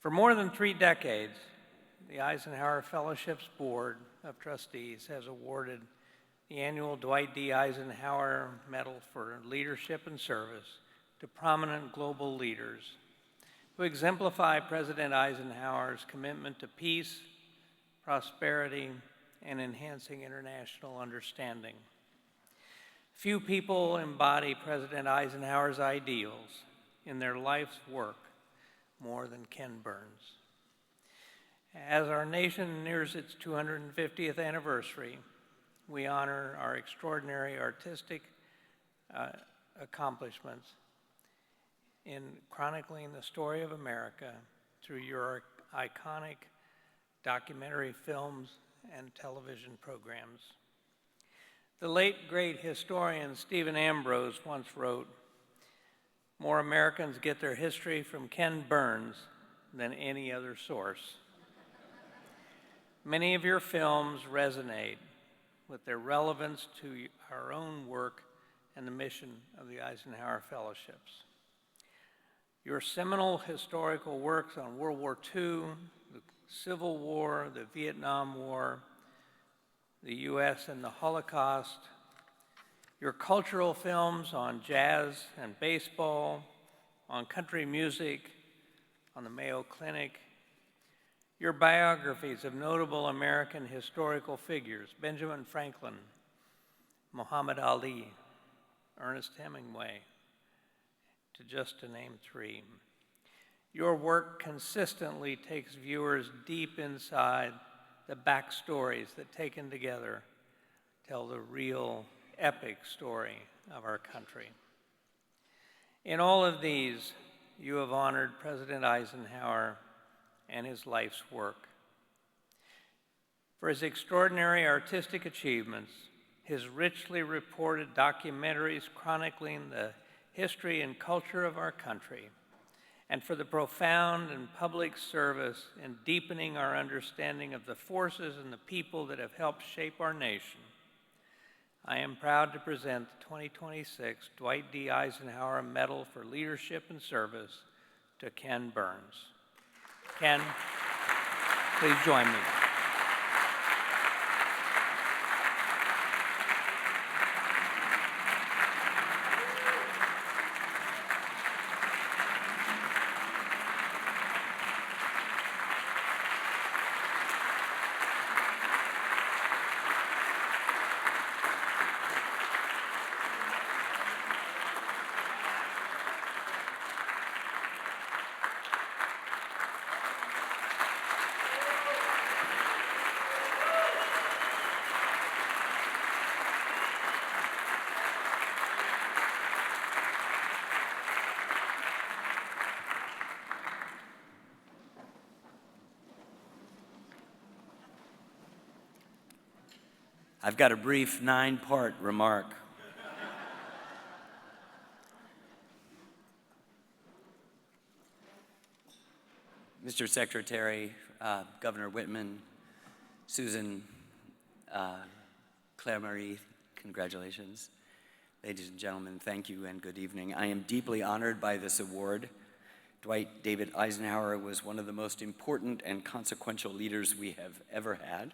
For more than 3 decades, the Eisenhower Fellowship's Board of Trustees has awarded the annual Dwight D. Eisenhower Medal for Leadership and Service to prominent global leaders who exemplify President Eisenhower's commitment to peace, prosperity, and enhancing international understanding. Few people embody President Eisenhower's ideals in their life's work more than Ken Burns. As our nation nears its 250th anniversary, we honor our extraordinary artistic accomplishments in chronicling the story of America through your iconic documentary films and television programs. The late, great historian Stephen Ambrose once wrote, "More Americans get their history from Ken Burns than any other source." Many of your films resonate with their relevance to our own work and the mission of the Eisenhower Fellowships. Your seminal historical works on World War II, the Civil War, the Vietnam War, the U.S. and the Holocaust, your cultural films on jazz and baseball, on country music, on the Mayo Clinic, your biographies of notable American historical figures, Benjamin Franklin, Muhammad Ali, Ernest Hemingway, to name 3. Your work consistently takes viewers deep inside the backstories that, taken together, tell the real epic story of our country. In all of these, you have honored President Eisenhower and his life's work. For his extraordinary artistic achievements, his richly reported documentaries chronicling the history and culture of our country, and for the profound and public service in deepening our understanding of the forces and the people that have helped shape our nation, I am proud to present the 2026 Dwight D. Eisenhower Medal for Leadership and Service to Ken Burns. Ken, please join me. I've got a brief 9-part remark. Mr. Secretary, Governor Whitman, Susan, Claire Marie, congratulations. Ladies and gentlemen, thank you and good evening. I am deeply honored by this award. Dwight David Eisenhower was one of the most important and consequential leaders we have ever had,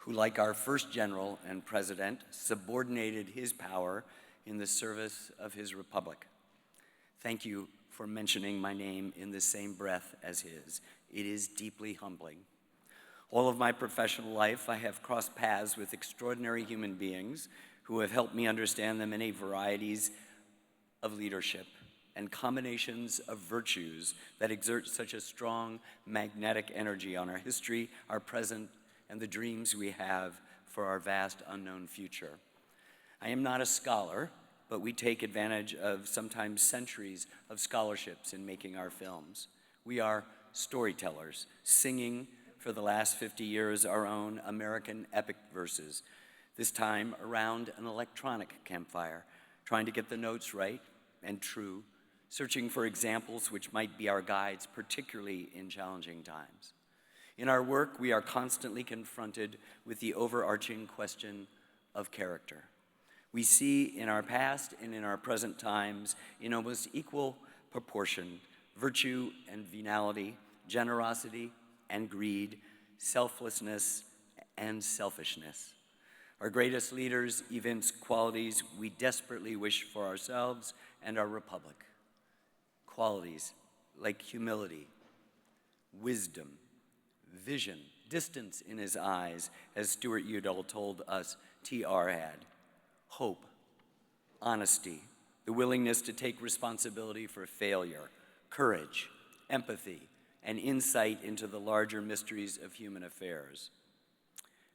who, like our first general and president, subordinated his power in the service of his republic. Thank you for mentioning my name in the same breath as his. It is deeply humbling. All of my professional life, I have crossed paths with extraordinary human beings who have helped me understand the many varieties of leadership and combinations of virtues that exert such a strong magnetic energy on our history, our present, and the dreams we have for our vast unknown future. I am not a scholar, but we take advantage of sometimes centuries of scholarships in making our films. We are storytellers, singing for the last 50 years our own American epic verses, this time around an electronic campfire, trying to get the notes right and true, searching for examples which might be our guides, particularly in challenging times. In our work, we are constantly confronted with the overarching question of character. We see in our past and in our present times, in almost equal proportion, virtue and venality, generosity and greed, selflessness and selfishness. Our greatest leaders evince qualities we desperately wish for ourselves and our republic. Qualities like humility, wisdom, vision, distance in his eyes, as Stuart Udall told us TR had, hope, honesty, the willingness to take responsibility for failure, courage, empathy, and insight into the larger mysteries of human affairs.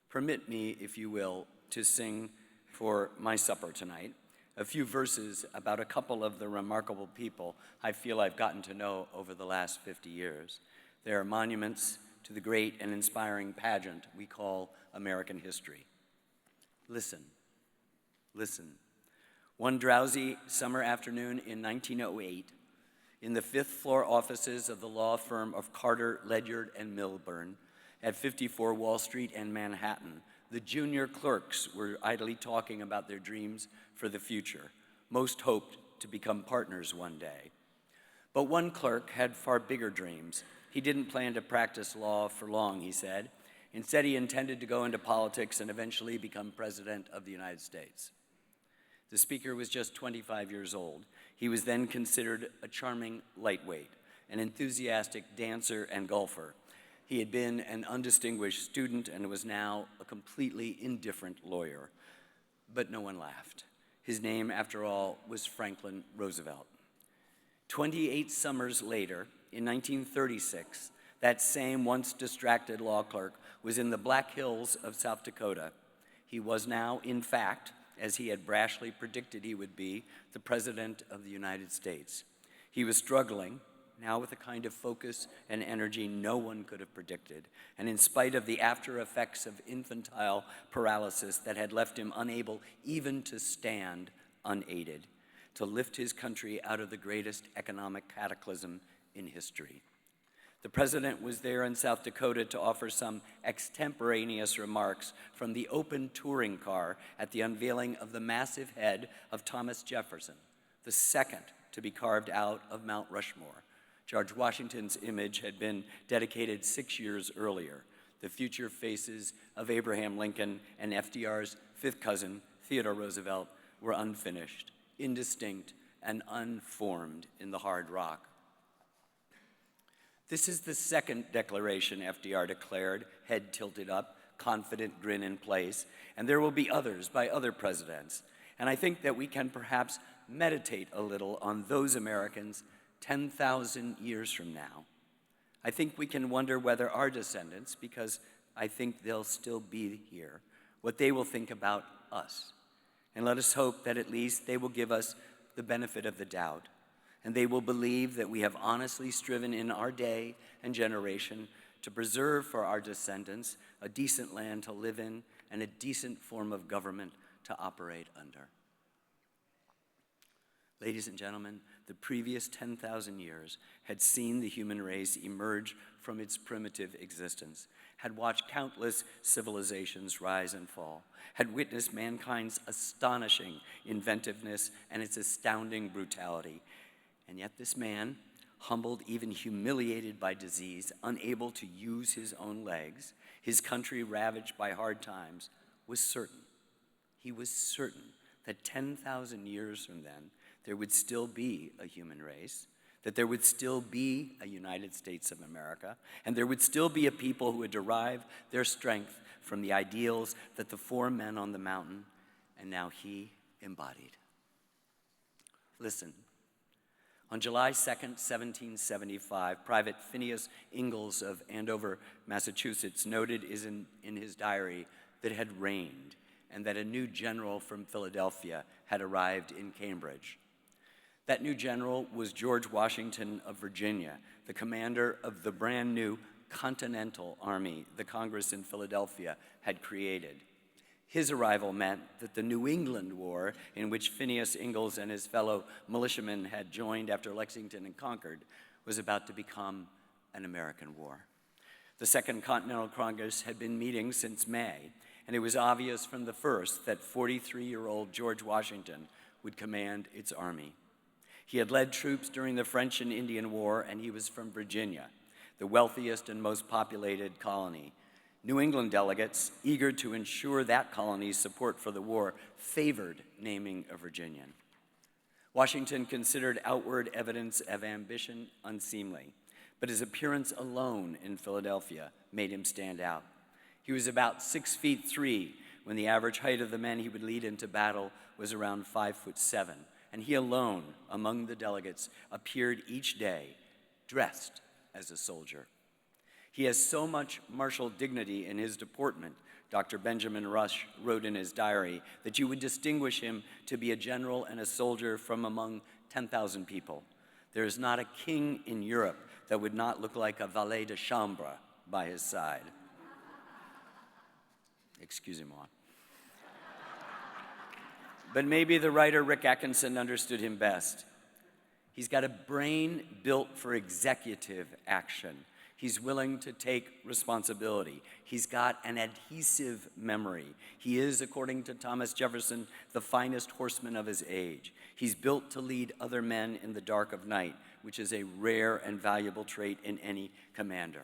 Permit me, if you will, to sing for my supper tonight a few verses about a couple of the remarkable people I feel I've gotten to know over the last 50 years. They are monuments to the great and inspiring pageant we call American history. Listen, listen. One drowsy summer afternoon in 1908, in the fifth-floor offices of the law firm of Carter, Ledyard, and Milburn at 54 Wall Street and Manhattan, the junior clerks were idly talking about their dreams for the future. Most hoped to become partners one day. But one clerk had far bigger dreams. He didn't plan to practice law for long, he said. Instead, he intended to go into politics and eventually become president of the United States. The speaker was just 25 years old. He was then considered a charming lightweight, an enthusiastic dancer and golfer. He had been an undistinguished student and was now a completely indifferent lawyer. But no one laughed. His name, after all, was Franklin Roosevelt. 28 summers later, in 1936, that same once distracted law clerk was in the Black Hills of South Dakota. He was now, in fact, as he had brashly predicted he would be, the President of the United States. He was struggling, now with a kind of focus and energy no one could have predicted, and in spite of the after effects of infantile paralysis that had left him unable even to stand unaided, to lift his country out of the greatest economic cataclysm in history. The president was there in South Dakota to offer some extemporaneous remarks from the open touring car at the unveiling of the massive head of Thomas Jefferson, the second to be carved out of Mount Rushmore. George Washington's image had been dedicated 6 years earlier. The future faces of Abraham Lincoln and FDR's fifth cousin, Theodore Roosevelt, were unfinished, indistinct, and unformed in the hard rock. This is the second declaration FDR declared, head tilted up, confident grin in place, and there will be others by other presidents. And I think that we can perhaps meditate a little on those Americans 10,000 years from now. I think we can wonder whether our descendants, because I think they'll still be here, what they will think about us. And let us hope that at least they will give us the benefit of the doubt, and they will believe that we have honestly striven in our day and generation to preserve for our descendants a decent land to live in and a decent form of government to operate under. Ladies and gentlemen, the previous 10,000 years had seen the human race emerge from its primitive existence, had watched countless civilizations rise and fall, had witnessed mankind's astonishing inventiveness and its astounding brutality. And yet this man, humbled, even humiliated by disease, unable to use his own legs, his country ravaged by hard times, was certain. He was certain that 10,000 years from then, there would still be a human race, that there would still be a United States of America, and there would still be a people who would derive their strength from the ideals that the four men on the mountain, and now he, embodied. Listen. On July 2nd, 1775, Private Phineas Ingalls of Andover, Massachusetts, noted in his diary that it had rained and that a new general from Philadelphia had arrived in Cambridge. That new general was George Washington of Virginia, the commander of the brand new Continental Army the Congress in Philadelphia had created. His arrival meant that the New England War, in which Phineas Ingalls and his fellow militiamen had joined after Lexington and Concord, was about to become an American war. The Second Continental Congress had been meeting since May, and it was obvious from the first that 43-year-old George Washington would command its army. He had led troops during the French and Indian War, and he was from Virginia. the wealthiest and most populated colony. New England delegates, eager to ensure that colony's support for the war, favored naming a Virginian. Washington considered outward evidence of ambition unseemly, but his appearance alone in Philadelphia made him stand out. He was about 6'3" when the average height of the men he would lead into battle was around 5'7", and he alone, among the delegates, appeared each day dressed as a soldier. He has so much martial dignity in his deportment, Dr. Benjamin Rush wrote in his diary, that you would distinguish him to be a general and a soldier from among 10,000 people. There is not a king in Europe that would not look like a valet de chambre by his side. Excusez-moi. But maybe the writer Rick Atkinson understood him best. He's got a brain built for executive action. He's willing to take responsibility. He's got an adhesive memory. He is, according to Thomas Jefferson, the finest horseman of his age. He's built to lead other men in the dark of night, which is a rare and valuable trait in any commander.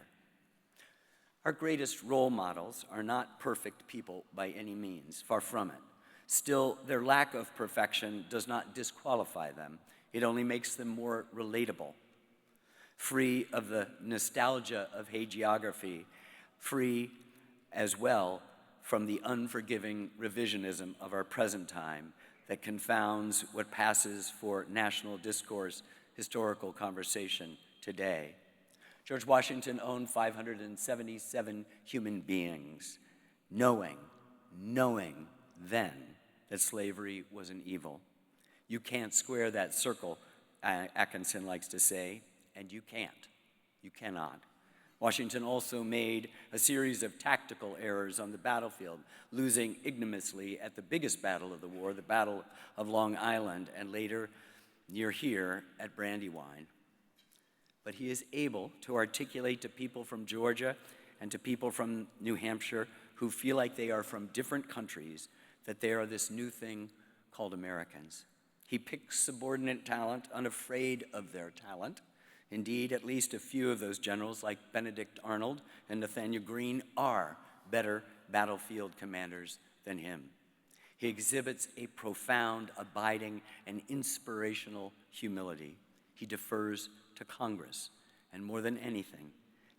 Our greatest role models are not perfect people by any means, far from it. Still, their lack of perfection does not disqualify them. It only makes them more relatable, free of the nostalgia of hagiography, free as well from the unforgiving revisionism of our present time that confounds what passes for national discourse, historical conversation today. George Washington owned 577 human beings, knowing then that slavery was an evil. You can't square that circle, Atkinson likes to say, and you can't. You cannot. Washington also made a series of tactical errors on the battlefield, losing ignominiously at the biggest battle of the war, the Battle of Long Island, and later, near here, at Brandywine. But he is able to articulate to people from Georgia and to people from New Hampshire who feel like they are from different countries that they are this new thing called Americans. He picks subordinate talent, unafraid of their talent. Indeed, at least a few of those generals, like Benedict Arnold and Nathanael Greene, are better battlefield commanders than him. He exhibits a profound, abiding, and inspirational humility. He defers to Congress, and more than anything,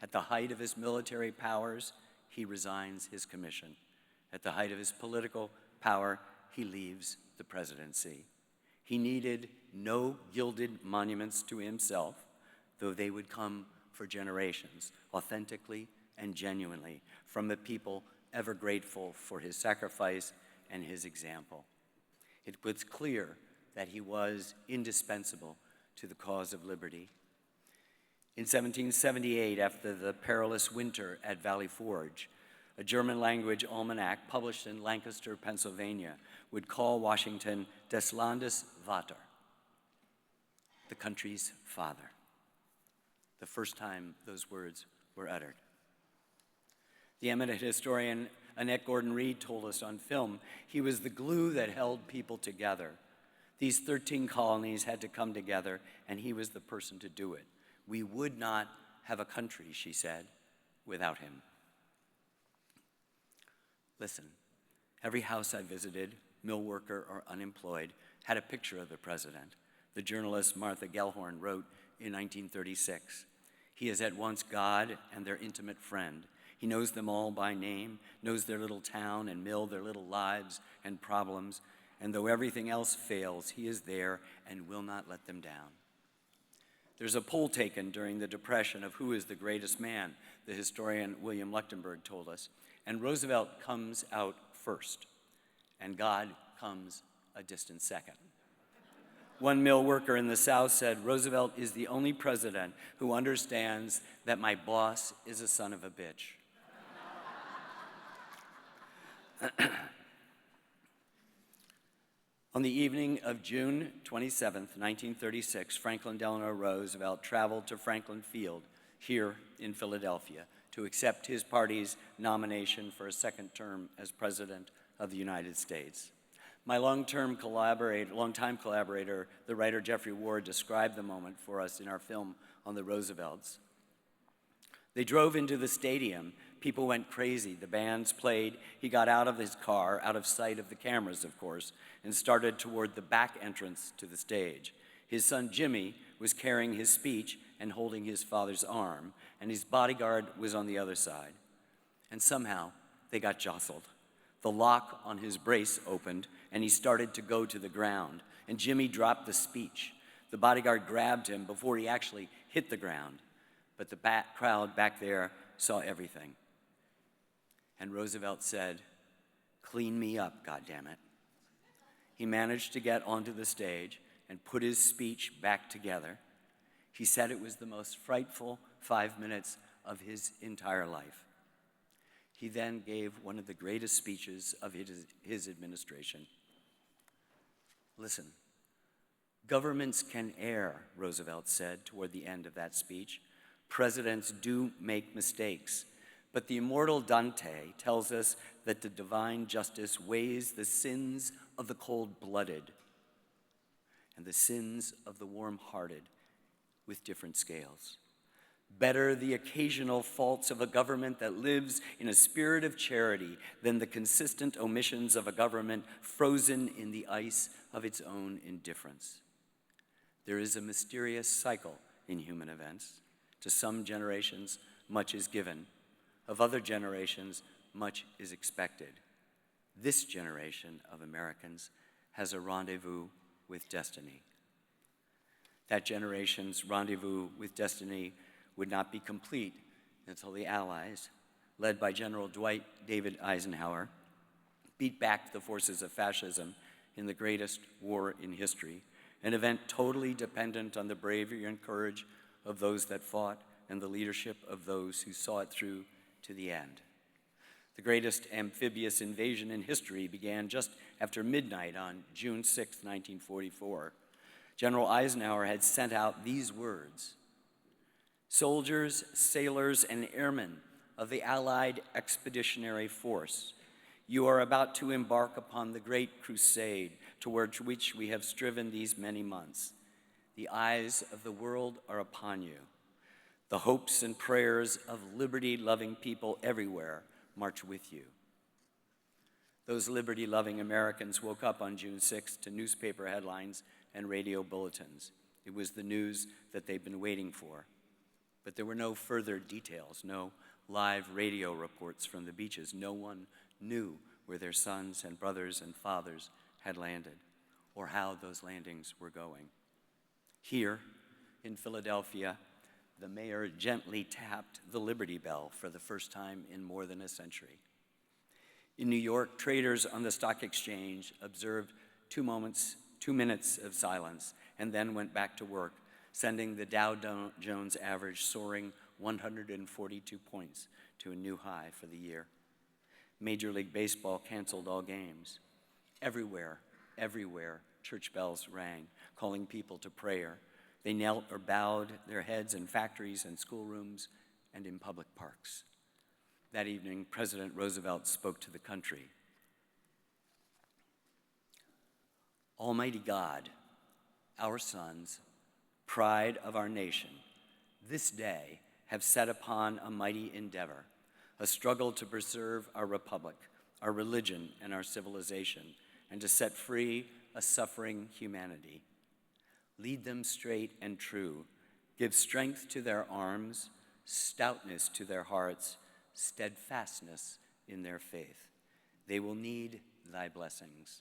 at the height of his military powers, he resigns his commission. At the height of his political power, he leaves the presidency. He needed no gilded monuments to himself, though they would come for generations, authentically and genuinely, from the people ever grateful for his sacrifice and his example. It was clear that he was indispensable to the cause of liberty. In 1778, after the perilous winter at Valley Forge, a German-language almanac published in Lancaster, Pennsylvania, would call Washington des Landes Vater, the country's father, the first time those words were uttered. The eminent historian Annette Gordon-Reed told us on film he was the glue that held people together. These 13 colonies had to come together, and he was the person to do it. We would not have a country, she said, without him. Listen, every house I visited, mill worker or unemployed, had a picture of the president. The journalist Martha Gellhorn wrote in 1936, "He is at once God and their intimate friend. He knows them all by name, knows their little town and mill, their little lives and problems, and though everything else fails, he is there and will not let them down." There's a poll taken during the Depression of who is the greatest man, the historian William Leuchtenberg told us, and Roosevelt comes out first, and God comes a distant second. One mill worker in the South said, "Roosevelt is the only president who understands that my boss is a son of a bitch." On the evening of June 27, 1936, Franklin Delano Roosevelt traveled to Franklin Field here in Philadelphia to accept his party's nomination for a second term as President of the United States. My longtime collaborator, the writer Jeffrey Ward, described the moment for us in our film on the Roosevelts. They drove into the stadium. People went crazy. The bands played. He got out of his car, out of sight of the cameras, of course, and started toward the back entrance to the stage. His son Jimmy was carrying his speech and holding his father's arm, and his bodyguard was on the other side. And somehow, they got jostled. The lock on his brace opened, and he started to go to the ground, and Jimmy dropped the speech. The bodyguard grabbed him before he actually hit the ground, but the crowd back there saw everything. And Roosevelt said, "Clean me up, goddammit." He managed to get onto the stage and put his speech back together. He said it was the most frightful 5 minutes of his entire life. He then gave one of the greatest speeches of his administration. Listen, governments can err, Roosevelt said toward the end of that speech. Presidents do make mistakes, but the immortal Dante tells us that the divine justice weighs the sins of the cold-blooded and the sins of the warm-hearted with different scales. Better the occasional faults of a government that lives in a spirit of charity than the consistent omissions of a government frozen in the ice of its own indifference. There is a mysterious cycle in human events. To some generations, much is given. Of other generations, much is expected. This generation of Americans has a rendezvous with destiny. That generation's rendezvous with destiny would not be complete until the Allies, led by General Dwight David Eisenhower, beat back the forces of fascism in the greatest war in history, an event totally dependent on the bravery and courage of those that fought and the leadership of those who saw it through to the end. The greatest amphibious invasion in history began just after midnight on June 6, 1944. General Eisenhower had sent out these words: "Soldiers, sailors, and airmen of the Allied Expeditionary Force, you are about to embark upon the great crusade towards which we have striven these many months. The eyes of the world are upon you. The hopes and prayers of liberty-loving people everywhere march with you." Those liberty-loving Americans woke up on June 6th to newspaper headlines and radio bulletins. It was the news that they'd been waiting for. But there were no further details, no live radio reports from the beaches. No one knew where their sons and brothers and fathers had landed or how those landings were going. Here in Philadelphia, the mayor gently tapped the Liberty Bell for the first time in more than a century. In New York, traders on the stock exchange observed 2 minutes of silence and then went back to work, sending the Dow Jones average soaring 142 points to a new high for the year. Major League Baseball canceled all games. Everywhere, church bells rang, calling people to prayer. They knelt or bowed their heads in factories and schoolrooms and in public parks. That evening, President Roosevelt spoke to the country. "Almighty God, our sons, pride of our nation, this day have set upon a mighty endeavor, a struggle to preserve our republic, our religion, and our civilization, and to set free a suffering humanity. Lead them straight and true. Give strength to their arms, stoutness to their hearts, steadfastness in their faith. They will need thy blessings.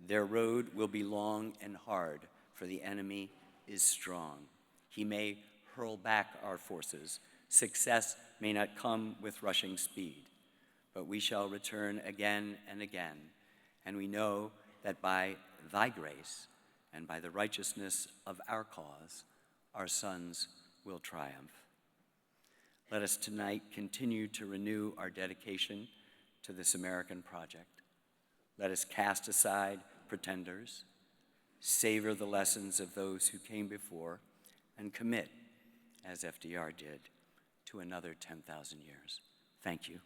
Their road will be long and hard, for the enemy is strong. He may hurl back our forces. Success may not come with rushing speed, but we shall return again and again, and we know that by thy grace and by the righteousness of our cause, our sons will triumph." Let us tonight continue to renew our dedication to this American project. Let us cast aside pretenders, savor the lessons of those who came before, and commit, as FDR did, to another 10,000 years. Thank you.